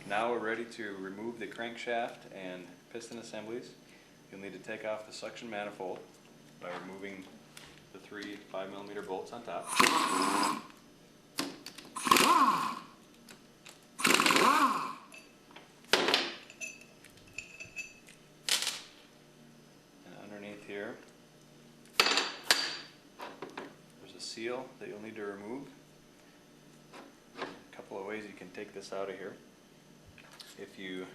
Now we're ready to remove the crankshaft and piston assemblies. You'll need to take off the suction manifold by removing the three 5mm bolts on top. And underneath here, there's a seal that you'll need to remove. A couple of ways you can take this out of here. If you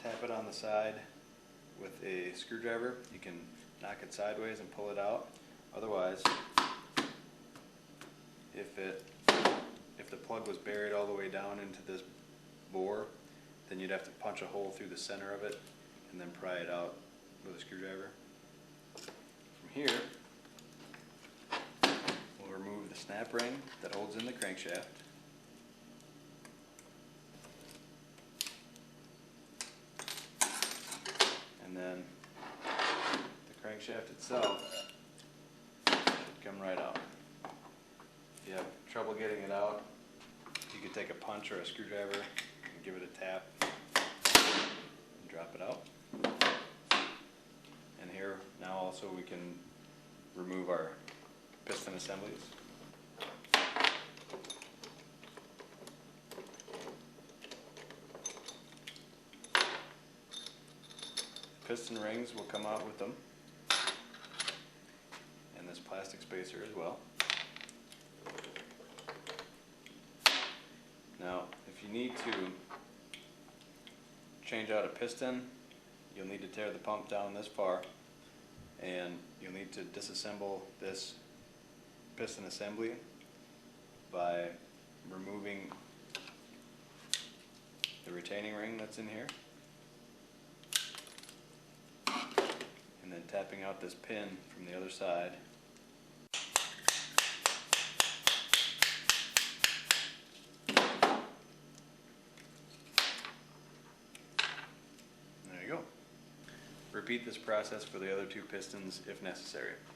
tap it on the side with a screwdriver, you can knock it sideways and pull it out. Otherwise, if the plug was buried all the way down into this bore, then you'd have to punch a hole through the center of it and then pry it out with a screwdriver. From here, we'll remove the snap ring that holds in the crankshaft. And then the crankshaft itself should come right out. If you have trouble getting it out, you could take a punch or a screwdriver and give it a tap and drop it out. And here now also we can remove our piston assemblies. Piston rings will come out with them, and this plastic spacer as well. Now, if you need to change out a piston, you'll need to tear the pump down this far, and you'll need to disassemble this piston assembly by removing the retaining ring that's in here, and then tapping out this pin from the other side. There you go. Repeat this process for the other two pistons if necessary.